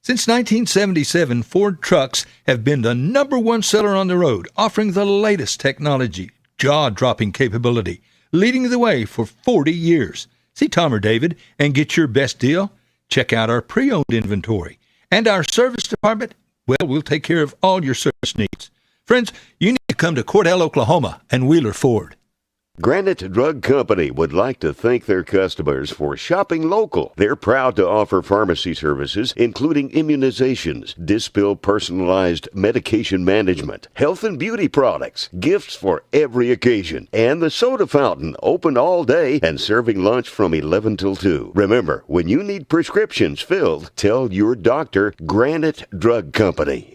Since 1977, Ford trucks have been the #1 seller on the road, offering the latest technology, jaw-dropping capability, leading the way for 40 years. See Tom or David and get your best deal? Check out our pre-owned inventory. And our service department, well, we'll take care of all your service needs. Friends, you need to come to Cordell, Oklahoma and Wheeler Ford. Granite Drug Company would like to thank their customers for shopping local. They're proud to offer pharmacy services, including immunizations, Dispill personalized medication management, health and beauty products, gifts for every occasion, and the soda fountain, open all day and serving lunch from 11 till 2. Remember, when you need prescriptions filled, tell your doctor Granite Drug Company.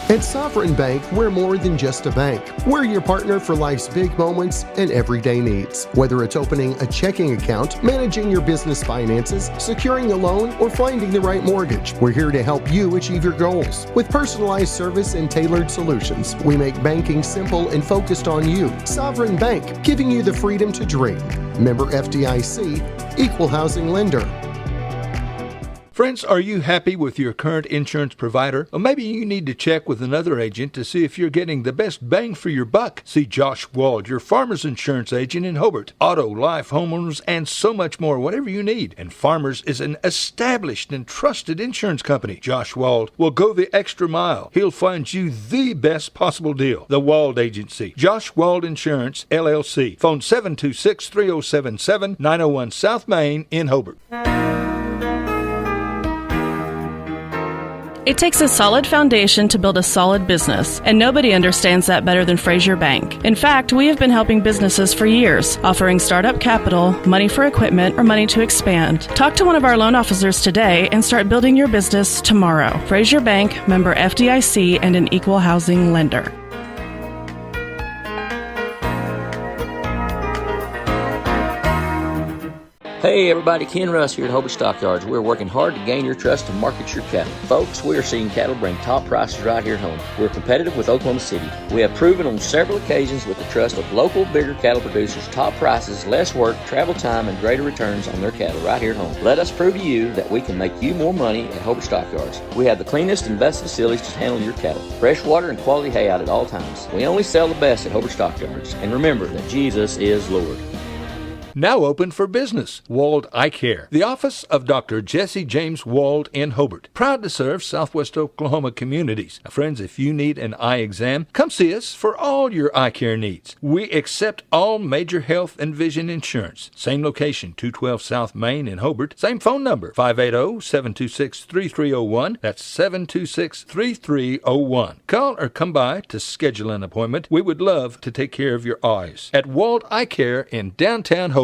At Sovereign Bank, we're more than just a bank. We're your partner for life's big moments and everyday needs. Whether it's opening a checking account, managing your business finances, securing a loan, or finding the right mortgage, we're here to help you achieve your goals. With personalized service and tailored solutions, we make banking simple and focused on you. Sovereign Bank, giving you the freedom to dream. Member FDIC, Equal Housing Lender. Friends, are you happy with your current insurance provider? Or maybe you need to check with another agent to see if you're getting the best bang for your buck. See Josh Wald, your Farmers Insurance agent in Hobart. Auto, life, homeowners, and so much more, whatever you need. And Farmers is an established and trusted insurance company. Josh Wald will go the extra mile. He'll find you the best possible deal. The Wald Agency. Josh Wald Insurance, LLC. Phone 726-3077, 901 South Main in Hobart. It takes a solid foundation to build a solid business, and nobody understands that better than Frazier Bank. In fact, we have been helping businesses for years, offering startup capital, money for equipment, or money to expand. Talk to one of our loan officers today and start building your business tomorrow. Frazier Bank, member FDIC, and an equal housing lender. Hey everybody, Ken Russ here at Hobart Stockyards. We're working hard to gain your trust and market your cattle. Folks, we are seeing cattle bring top prices right here at home. We're competitive with Oklahoma City. We have proven on several occasions with the trust of local, bigger cattle producers, top prices, less work, travel time, and greater returns on their cattle right here at home. Let us prove to you that we can make you more money at Hobart Stockyards. We have the cleanest and best facilities to handle your cattle. Fresh water and quality hay out at all times. We only sell the best at Hobart Stockyards. And remember that Jesus is Lord. Now open for business. Wald Eye Care, the office of Dr. Jesse James Wald in Hobart. Proud to serve Southwest Oklahoma communities. Now, friends, if you need an eye exam, come see us for all your eye care needs. We accept all major health and vision insurance. Same location, 212 South Main in Hobart. Same phone number, 580-726-3301. That's 726-3301. Call or come by to schedule an appointment. We would love to take care of your eyes. At Wald Eye Care in downtown Hobart.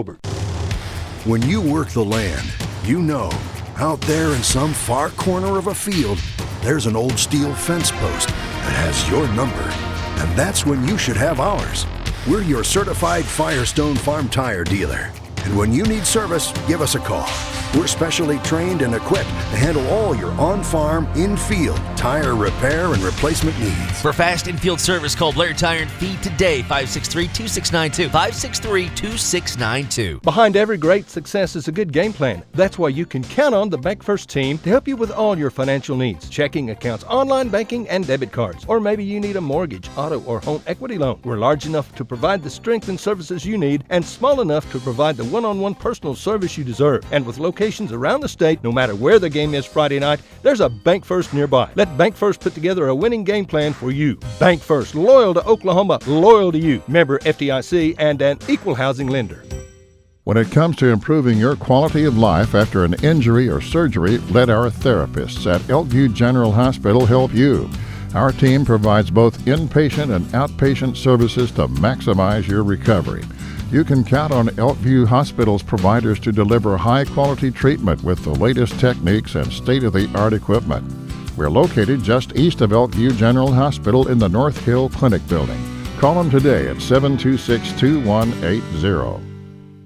When you work the land, you know, out there in some far corner of a field, there's an old steel fence post that has your number. And that's when you should have ours. We're your certified Firestone Farm Tire dealer. And when you need service, give us a call. We're specially trained and equipped to handle all your on-farm, in-field tire repair and replacement needs. For fast in-field service, call Blair Tire and Feed today, 563-2692, 563-2692. Behind every great success is a good game plan. That's why you can count on the Bank First team to help you with all your financial needs. Checking accounts, online banking, and debit cards. Or maybe you need a mortgage, auto, or home equity loan. We're large enough to provide the strength and services you need and small enough to provide the one-on-one personal service you deserve. And with locations around the state, no matter where the game is Friday night, there's a Bank First nearby. Let Bank First put together a winning game plan for you. Bank First, loyal to Oklahoma, loyal to you. Member FDIC and an equal housing lender. When it comes to improving your quality of life after an injury or surgery, let our therapists at Elkview General Hospital help you. Our team provides both inpatient and outpatient services to maximize your recovery. You can count on Elkview Hospital's providers to deliver high-quality treatment with the latest techniques and state-of-the-art equipment. We're located just east of Elkview General Hospital in the North Hill Clinic building. Call them today at 726-2180.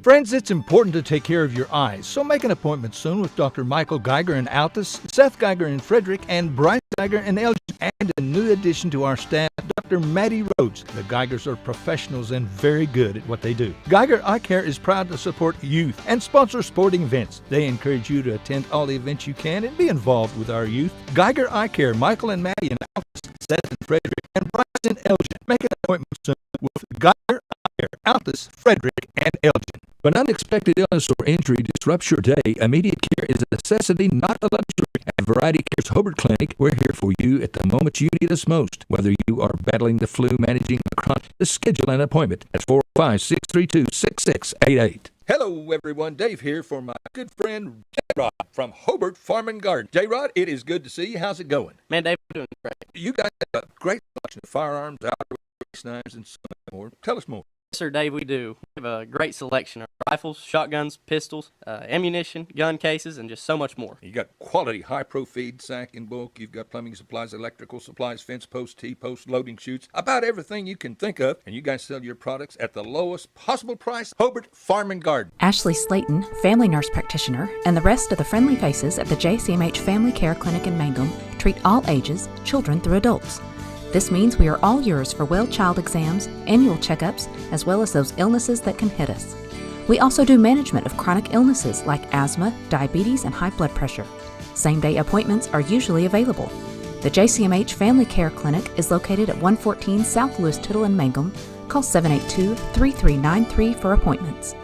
Friends, it's important to take care of your eyes, so make an appointment soon with Dr. Michael Geiger in Altus, Seth Geiger in Frederick, and Bryce Geiger in Elgin, and a new addition to our staff, Dr. Maddie Rhodes. The Geigers are professionals and very good at what they do. Geiger Eye Care is proud to support youth and sponsor sporting events. They encourage you to attend all the events you can and be involved with our youth. Geiger Eye Care, Michael and Maddie in Altus, Seth in Frederick, and Bryce in Elgin. Make an appointment soon with Geiger Eye Care, Altus, Frederick, and Elgin. When unexpected illness or injury disrupts your day, immediate care is a necessity, not a luxury. At Variety Care's Hobart Clinic, we're here for you at the moment you need us most. Whether you are battling the flu, managing a chronic, schedule an appointment at 405-632-6688. Hello, everyone. Dave here for my good friend J-Rod from Hobart Farm and Garden. J-Rod, it is good to see you. How's it going? Man, Dave, I'm doing great. You guys have a great selection of firearms, outerwear, knives, and so much more. Tell us more. Yes, sir, Dave, we do. We have a great selection of rifles, shotguns, pistols, ammunition, gun cases, and just so much more. You got quality high-pro feed, sack in bulk. You've got plumbing supplies, electrical supplies, fence posts, T-posts, loading chutes, about everything you can think of. And you guys sell your products at the lowest possible price. Hobart Farm and Garden. Ashley Slayton, family nurse practitioner, and the rest of the friendly faces at the JCMH Family Care Clinic in Mangum treat all ages, children through adults. This means we are all yours for well child exams, annual checkups, as well as those illnesses that can hit us. We also do management of chronic illnesses like asthma, diabetes, and high blood pressure. Same-day appointments are usually available. The JCMH Family Care Clinic is located at 114 South Lewis Tittle in Mangum. Call 782-3393 for appointments.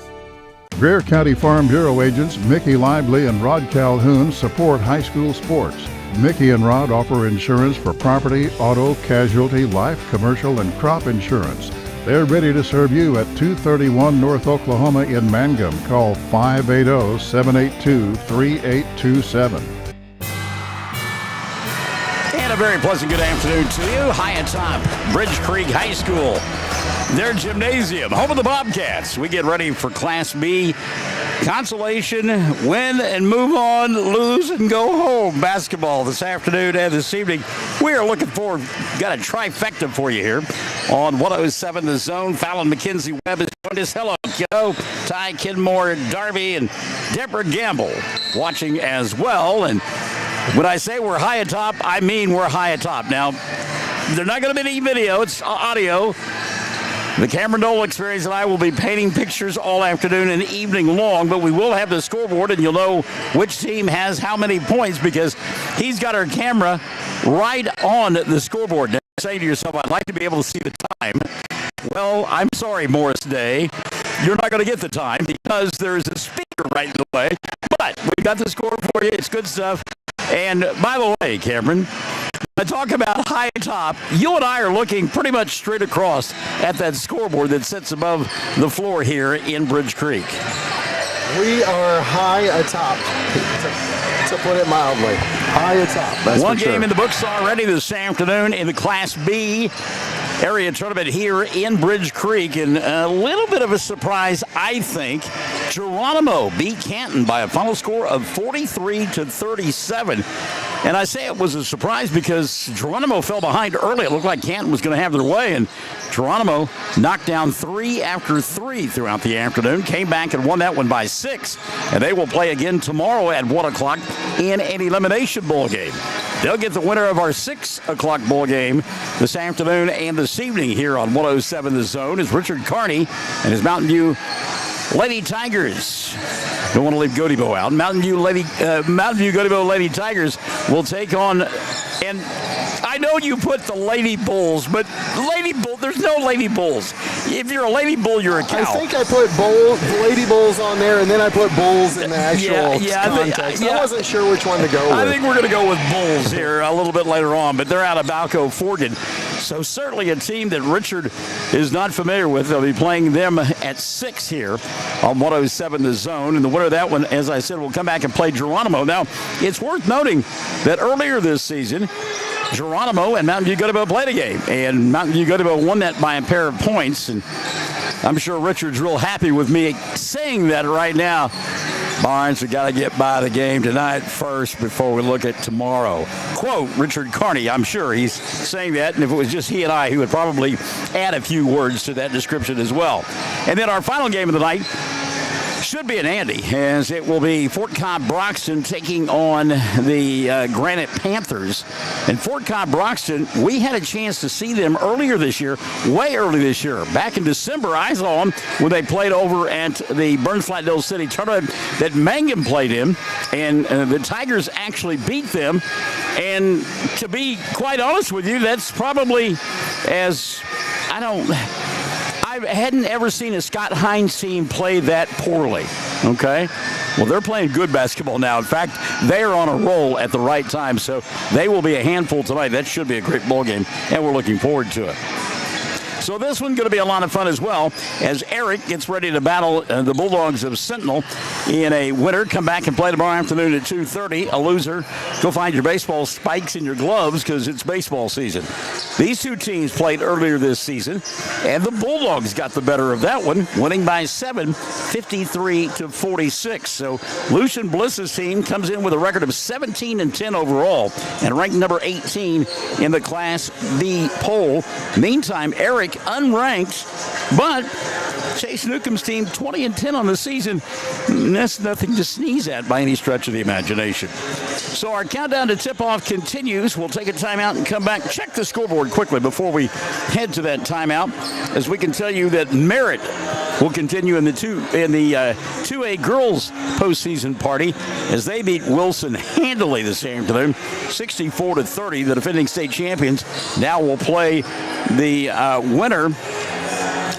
Greer County Farm Bureau agents Mickey Lively and Rod Calhoun support high school sports. Mickey and Rod offer insurance for property, auto, casualty, life, commercial, and crop insurance. They're ready to serve you at 231 North Oklahoma in Mangum. Call 580-782-3827. And a very pleasant good afternoon to you. High atop Bridge Creek High School, their gymnasium, home of the Bobcats. We get ready for Class B. Consolation, win and move on, lose and go home basketball this afternoon and this evening. We are looking forward, got a trifecta for you here on 107 The Zone. Fallon McKenzie Webb has joined us. Hello, kiddo. Ty Kidmore, Darby, and Deborah Gamble watching as well. And when I say we're high atop, I mean we're high atop. Now, they're not going to be any video, it's audio. The Cameron Dole Experience and I will be painting pictures all afternoon and evening long, but we will have the scoreboard, and you'll know which team has how many points because he's got our camera right on the scoreboard. Now, you say to yourself, I'd like to be able to see the time. Well, I'm sorry, Morris Day. You're not going to get the time because there's a speaker right in the way, but we got the score for you. It's good stuff. And by the way, Cameron, I talk about high top. You and I are looking pretty much straight across at that scoreboard that sits above the floor here in Bridge Creek. We are high atop, to put it mildly. High atop, that's One for game sure. in the books already this afternoon in the Class B area tournament here in Bridge Creek, and a little bit of a surprise, I think. Geronimo beat Canton by a final score of 43-37. And I say it was a surprise because Geronimo fell behind early. It looked like Canton was going to have their way, and Geronimo knocked down 3 after 3 throughout the afternoon, came back and won that one by 6. And they will play again tomorrow at 1 o'clock in an elimination bowl game. They'll get the winner of our 6 o'clock bowl game this afternoon and this evening here on 107 The Zone is Richard Carney and his Mountain View Lady Tigers. Don't want to leave Godibo out. Mountain View Godibo Lady Tigers will take on, and I know you put the Lady Bulls, but there's no Lady Bulls. If you're a Lady Bull, you're a cow. I think I put Lady Bulls on there, and then I put Bulls in the actual context. I wasn't sure which one to go with. I think we're going to go with Bulls here a little bit later on, but they're out of Balco Forgan. So certainly a team that Richard is not familiar with. They'll be playing them at 6 here on 107 The Zone. And the winner of that one, as I said, will come back and play Geronimo. Now, it's worth noting that earlier this season, Geronimo and Mountain View Godibo played a game, and Mountain View Godibo won that by a pair of points. And I'm sure Richard's real happy with me saying that right now. Barnes, we got to get by the game tonight first before we look at tomorrow. Quote, Richard Carney. I'm sure he's saying that, and if it was just he and I, he would probably add a few words to that description as well. And then our final game of the night, should be an Andy, as it will be Fort Cobb-Broxton taking on the Granite Panthers. And Fort Cobb-Broxton, we had a chance to see them earlier this year, way early this year. Back in December, I saw them when they played over at the Burns-Flatdale City tournament that Mangum played in, and the Tigers actually beat them. And to be quite honest with you, that's probably I hadn't ever seen a Scott Hines team play that poorly, okay? Well, they're playing good basketball now. In fact, they are on a roll at the right time, so they will be a handful tonight. That should be a great ball game, and we're looking forward to it. So this one's going to be a lot of fun as well, as Erick gets ready to battle the Bulldogs of Sentinel in a winner. Come back and play tomorrow afternoon at 2:30. A loser, go find your baseball spikes and your gloves, because it's baseball season. These two teams played earlier this season, and the Bulldogs got the better of that one, winning by 7, 53-46. So Lucian Bliss's team comes in with a record of 17-10 overall and ranked number 18 in the Class B poll. Meantime, Erick unranked, but Chase Newcomb's team 20-10 on the season. That's nothing to sneeze at by any stretch of the imagination. So our countdown to tip-off continues. We'll take a timeout and come back. Check the scoreboard quickly before we head to that timeout, as we can tell you that Merritt will continue in the 2A girls postseason party as they beat Wilson handily this afternoon, 64-30. The defending state champions now will play the winner.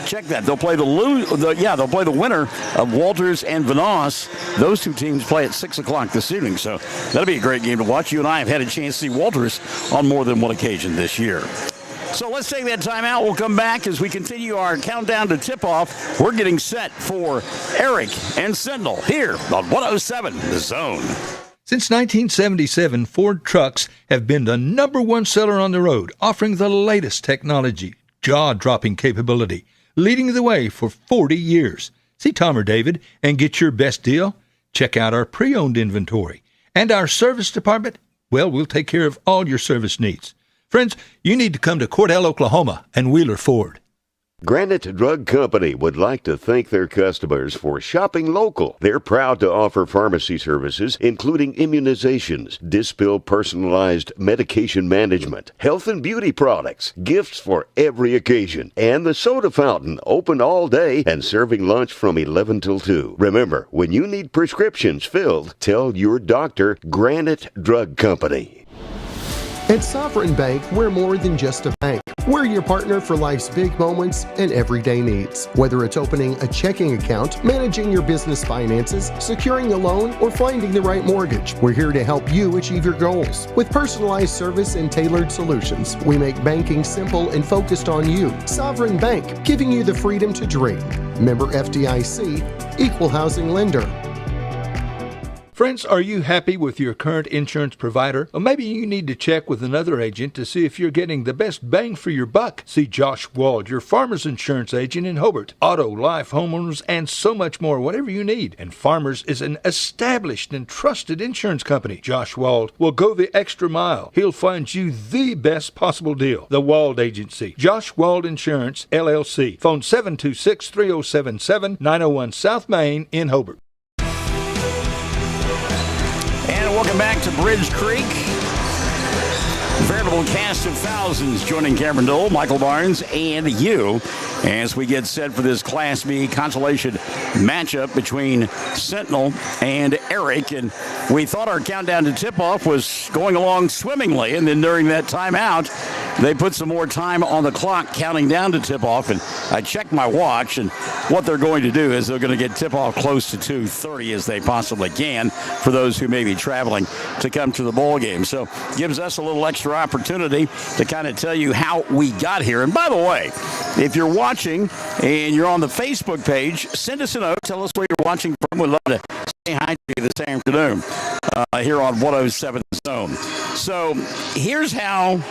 Check that. They'll play they'll play the winner of Walters and Vanoss. Those two teams play at 6 o'clock this evening, so that'll be a great game to watch. You and I have had a chance to see Walters on more than one occasion this year. So let's take that time out. We'll come back as we continue our countdown to tip-off. We're getting set for Erick and Sentinel here on 107 The Zone. Since 1977, Ford trucks have been the #1 seller on the road, offering the latest technology, jaw-dropping capability, leading the way for 40 years. See Tom or David and get your best deal? Check out our pre-owned inventory. And our service department? Well, we'll take care of all your service needs. Friends, you need to come to Cordell, Oklahoma and Wheeler Ford. Granite Drug Company would like to thank their customers for shopping local. They're proud to offer pharmacy services, including immunizations, Dispill personalized medication management, health and beauty products, gifts for every occasion, and the soda fountain, open all day and serving lunch from 11 till 2. Remember, when you need prescriptions filled, tell your doctor Granite Drug Company. At Sovereign Bank, we're more than just a bank. We're your partner for life's big moments and everyday needs. Whether it's opening a checking account, managing your business finances, securing a loan, or finding the right mortgage, we're here to help you achieve your goals. With personalized service and tailored solutions, we make banking simple and focused on you. Sovereign Bank, giving you the freedom to dream. Member FDIC, Equal Housing Lender. Friends, are you happy with your current insurance provider? Or maybe you need to check with another agent to see if you're getting the best bang for your buck. See Josh Wald, your Farmers Insurance agent in Hobart. Auto, life, homeowners, and so much more, whatever you need. And Farmers is an established and trusted insurance company. Josh Wald will go the extra mile. He'll find you the best possible deal. The Wald Agency. Josh Wald Insurance, LLC. Phone 726-3077, 901 South Main in Hobart. Welcome back to Bridge Creek. Veritable cast of thousands joining Cameron Dole, Michael Barnes, and you as we get set for this Class B consolation matchup between Sentinel and Erick. And we thought our countdown to tip-off was going along swimmingly, and then during that timeout, they put some more time on the clock counting down to tip-off, and I checked my watch, and what they're going to do is they're going to get tip-off close to 2:30 as they possibly can for those who may be traveling to come to the ball game. So gives us a little extra opportunity to kind of tell you how we got here. And by the way, if you're watching and you're on the Facebook page, send us a note. Tell us where you're watching from. We'd love to say hi to you this afternoon here on 107 Zone. So here's how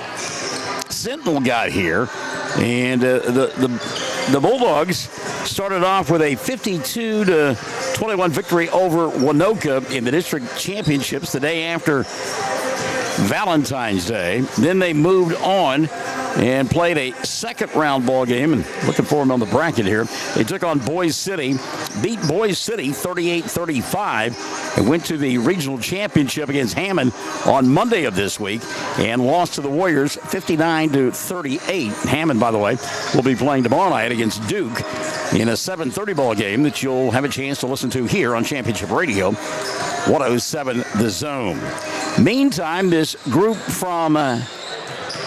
Sentinel got here, and the Bulldogs started off with a 52-21 victory over Winoka in the district championships the day after Valentine's Day. Then they moved on and played a second-round ball game, and looking for them on the bracket here. They took on Boys City, beat Boys City 38-35, and went to the regional championship against Hammond on Monday of this week, and lost to the Warriors 59-38. Hammond, by the way, will be playing tomorrow night against Duke in a 7:30 ball game that you'll have a chance to listen to here on Championship Radio, 107 The Zone. Meantime, this group from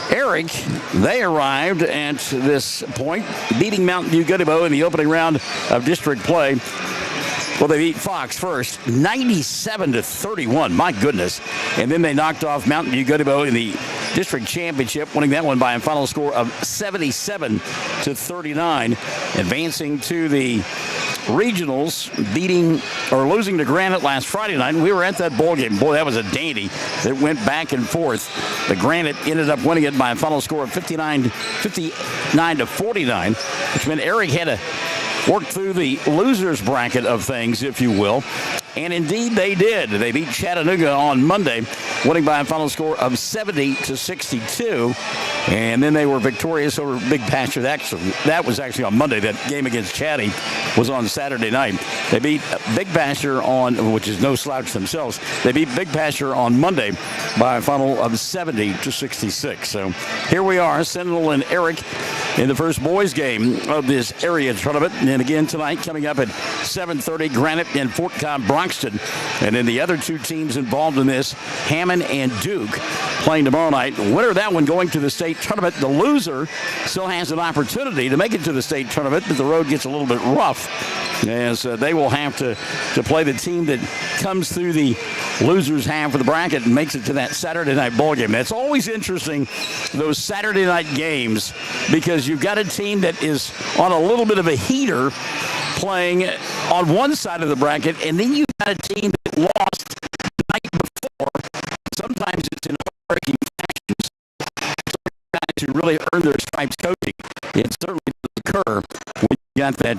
Erick, they arrived at this point, beating Mountain View Goodebo in the opening round of district play. Well, they beat Fox first, 97-31. My goodness. And then they knocked off Mountain View Goodebo in the district championship, winning that one by a final score of 77-39, advancing to the regionals, beating or losing to Granite last Friday night. And we were at that ball game. Boy, that was a dandy. It went back and forth. The Granite ended up winning it by a final score of 59-49, which meant Erick had to work through the losers bracket of things, if you will. And indeed they did. They beat Chattanooga on Monday, winning by a final score of 70-62. And then they were victorious over Big Pasture. That was actually on Monday. That game against Chatty was on Saturday night. They beat Big Pasture on, which is no slouch themselves. They beat Big Pasture on Monday by a final of 70-66. So here we are, Sentinel and Erick in the first boys game of this area tournament. And again tonight, coming up at 7:30, Granite and Fort Cobb Broxton. And then the other two teams involved in this, Hammond and Duke, playing tomorrow night. The winner of that one going to the state tournament. The loser still has an opportunity to make it to the state tournament, but the road gets a little bit rough, as they will have to play the team that comes through the losers half of the bracket and makes it to that Saturday night ball game. That's always interesting, those Saturday night games, because you've got a team that is on a little bit of a heater playing on one side of the bracket, and then you've got a team that lost the night before. Sometimes it's in heartbreaking fashions. Guys who really earn their stripes coaching. It certainly does occur when you got that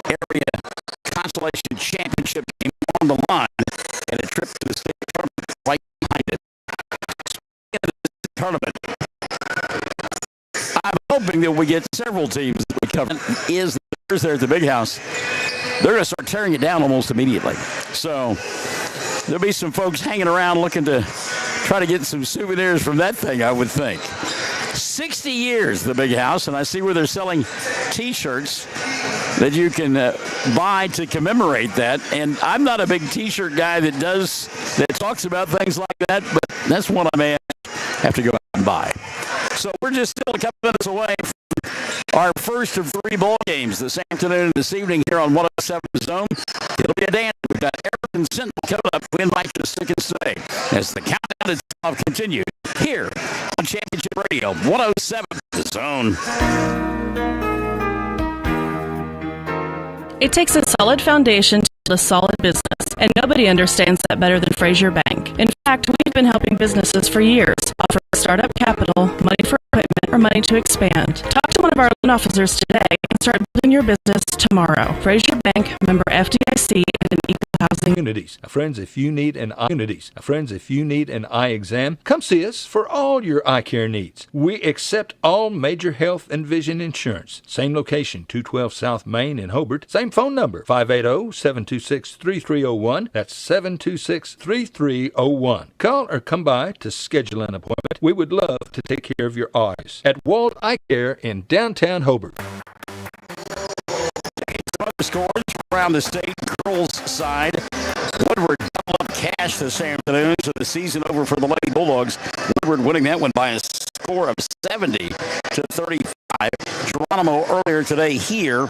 area Consolation championship game on the line and a trip to the state tournament right behind it. Speaking of the tournament, I'm hoping that we get several teams that we cover. Is the Bears there at the Big House? They're going to start tearing it down almost immediately. So there'll be some folks hanging around looking to try to get some souvenirs from that thing, I would think. 60 years, the Big House, and I see where they're selling T-shirts that you can buy to commemorate that. And I'm not a big T-shirt guy that talks about things like that, but that's one I may have to go out and buy. So we're just still a couple minutes away from our first of three ball games this afternoon and this evening here on 107 Zone. It'll be a dance. We've got Erick and Sentinel coming up. We invite you to stick and stay as the countdown is continued here on Championship Radio, 107 The Zone. It takes a solid foundation to build a solid business, and nobody understands that better than Frazier Bank. In fact, we've been helping businesses for years, offering startup capital, money for equipment, or money to expand. Talk to one of our loan officers today and start building your business tomorrow. Frazier Bank, member FDIC, and an equal housing. Friends, if you need an eye exam, come see us for all your eye care needs. We accept all major health and vision insurance. Same location, 212 South Main in Hobart. Same phone number, 580-726-3301. That's 726-3301. Call or come by to schedule an appointment. We would love to take care of your eyes at Wald Eye Care in downtown Hobart. Some other scores around the state girls side. Woodward double up cash this afternoon, so the season over for the Lady Bulldogs. Woodward winning that one by a score of 70-35. Geronimo earlier today here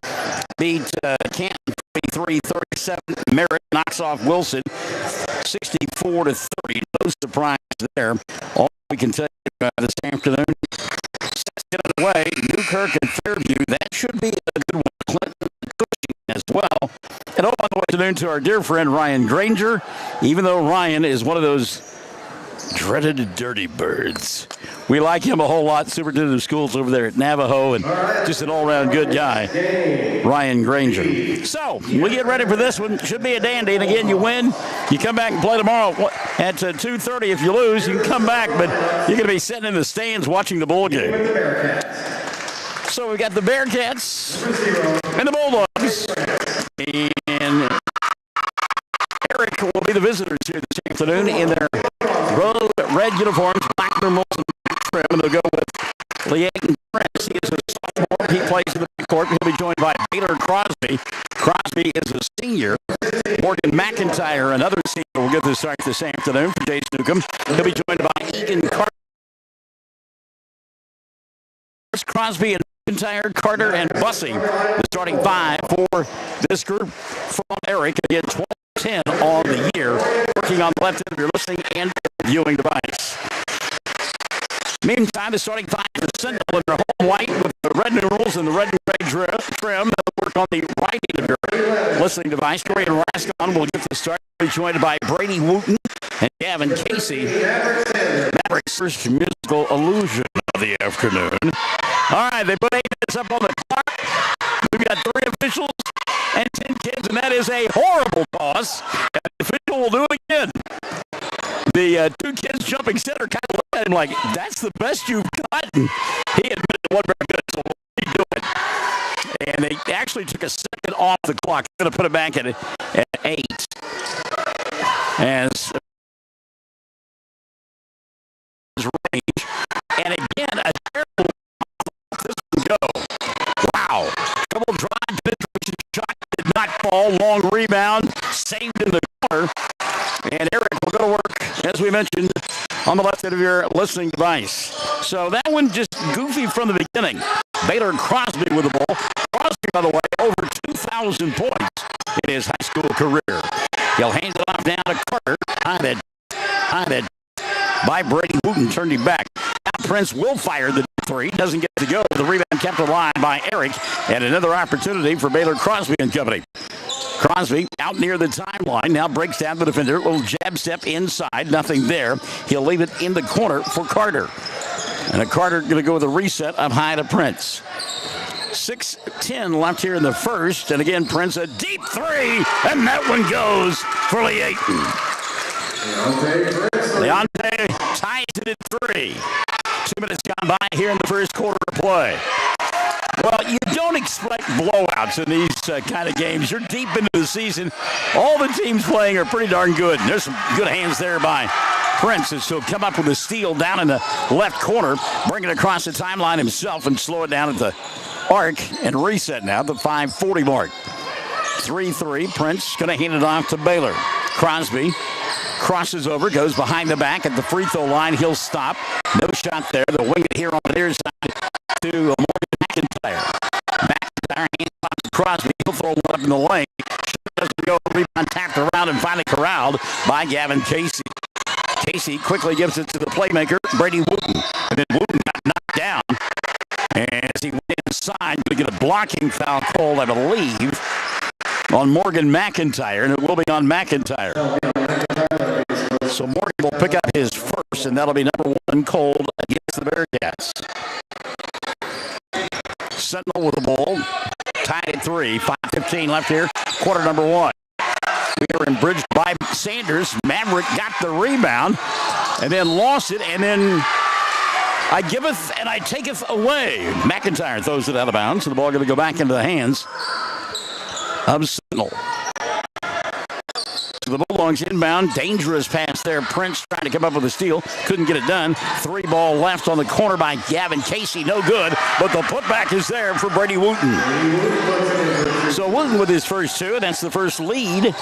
beat Canton 23-37. Merritt knocks off Wilson 64-30. No surprise there. All we can tell you this afternoon, get it away. Newkirk and Fairview, that should be a good one. Clinton Cushing as well. And by the way, afternoon to our dear friend Ryan Granger. Even though Ryan is one of those Dreaded Dirty Birds. We like him a whole lot. Superintendent of schools over there at Navajo, and just an all-around good guy, Ryan Granger. So we get ready for this one. Should be a dandy. And again, you win, you come back and play tomorrow at 2:30. If you lose, you can come back, but you're going to be sitting in the stands watching the bowl game. So we've got the Bearcats and the Bulldogs, and Erick will be the visitors here this afternoon in their red uniforms, black numerals, and black trim. And they'll go with Leighton Prince. He is a sophomore. He plays in the backcourt. He'll be joined by Baylor Crosby. Crosby is a senior. Morgan McIntyre, another senior, will get the start this afternoon for Jace Newcomb. He'll be joined by Egan Carter. Crosby and McIntyre, Carter, and Bussey, the starting five for this group from Erick. Again, 12-10 on the year, working on the left end of your listening and viewing device. Meantime, the starting five for Sentinel in their home white with the red numerals and the red and gray trim. They'll work on the right end of your listening device. Corey and Rascon will get the start. Be joined by Brady Wooten and Gavin Casey. Maverick's first musical illusion of the afternoon. All right, they put 8 minutes up on the clock. We've got 3 officials and 10 kids, and that is a horrible toss. And the official will do it again. The 2 kids jumping center kind of looked at him like, that's the best you've gotten. He admitted it wasn't very good, so we'll redo it. And they actually took a second off the clock. Going to put it back at 8. As range. And again, a terrible this can go. Wow. Double drive, penetration shot did not fall. Long rebound, saved in the corner. And Erick will go to work, as we mentioned, on the left end of your listening device. So that one just goofy from the beginning. Baylor Crosby with the ball. Crosby, by the way, over 2,000 points in his high school career. He'll hand it off now to Carter. Hyman by Brady Wooten, turned him back. Now Prince will fire the 3. Doesn't get to go. The rebound kept alive by Erick. And another opportunity for Baylor Crosby and company. Crosby out near the timeline. Now breaks down the defender. Little jab step inside. Nothing there. He'll leave it in the corner for Carter. And Carter going to go with a reset up high to Prince. 6:10 left here in the first. And again, Prince, a deep 3. And that one goes for Leighton. Leonte ties it at 3. 2 minutes gone by here in the first quarter of play. Well, you don't expect blowouts in these kind of games. You're deep into the season. All the teams playing are pretty darn good. And there's some good hands there by Prince. And so come up with a steal down in the left corner, bring it across the timeline himself and slow it down at the arc and reset now at the 5:40 mark. 3-3. Prince going to hand it off to Baylor. Crosby crosses over, goes behind the back at the free throw line. He'll stop. No shot there. They'll wing it here on the near side to Morgan McIntyre. McIntyre hands off to Crosby. He'll throw one up in the lane. Doesn't go. Rebound tapped around and finally corralled by Gavin Casey. Casey quickly gives it to the playmaker, Brady Wooten. And then Wooten got knocked down. And as he went inside, to get a blocking foul called, I believe, on Morgan McIntyre. And it will be on McIntyre. So Morgan will pick up his first, and that'll be number 1 called against the Bearcats. Sentinel with the ball. Tied at 3. 5:15 left here. Quarter number 1. We are bridged by Sanders. Maverick got the rebound and then lost it. And then I giveth and I taketh away. McIntyre throws it out of bounds. So the ball going to go back into the hands of Sentinel. The Bulldogs inbound. Dangerous pass there. Prince trying to come up with a steal. Couldn't get it done. 3 ball left on the corner by Gavin Casey. No good. But the putback is there for Brady Wooten. So Wooten with his first 2. And that's the first lead.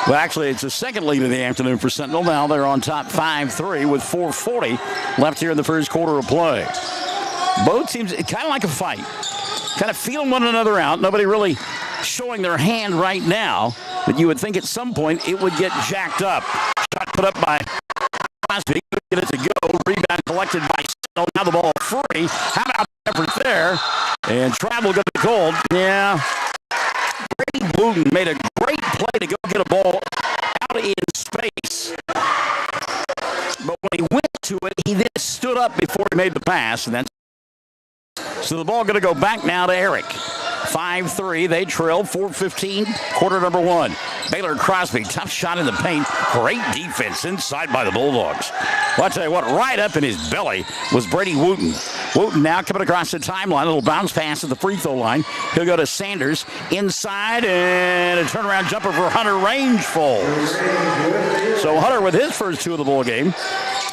Well, actually, it's the second lead of the afternoon for Sentinel. Now they're on top 5-3 with 4:40 left here in the first quarter of play. Both teams kind of like a fight. Kind of feeling one another out. Nobody really showing their hand right now. But you would think at some point it would get jacked up. Shot put up by Crosby. Get it to go. Rebound collected by Sentinel. Now the ball free. How about the effort there? And travel got the goal. Yeah. Brady Wooten made a great play to go get a ball out in space. But He then stood up before he made the pass, and then so the ball going to go back now to Erick. 5-3, they trail, 4:15, quarter number one. Baylor Crosby, tough shot in the paint. Great defense inside by the Bulldogs. Well, I'll tell you what, right up in his belly was Brady Wooten. Wooten now coming across the timeline, a little bounce pass at the free throw line. He'll go to Sanders inside, and a turnaround jumper for Hunter, range falls. So Hunter with his first two of the ball game.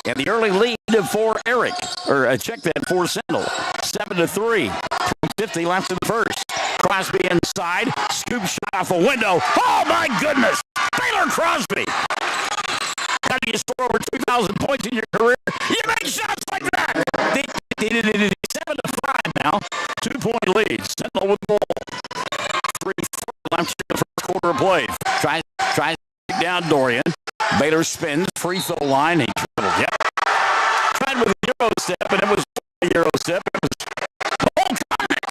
And the early lead for Erick, or check that, for Sentinel. 7-3, 2:50 left in the first. Crosby inside, scoop shot off the window. Oh my goodness, Baylor Crosby. How do you score over 2,000 points in your career? You make shots like that. 7-5 now, 2-point lead. Sentinel with the ball. 3 left in the first quarter of play. Tries to take down Dorian. Baylor spins, free throw line. He dribbled. Yep. Tried with a Euro step, and it was a Euro step. It was the whole contact.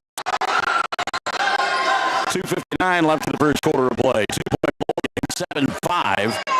2:59 left in the first quarter of play. 2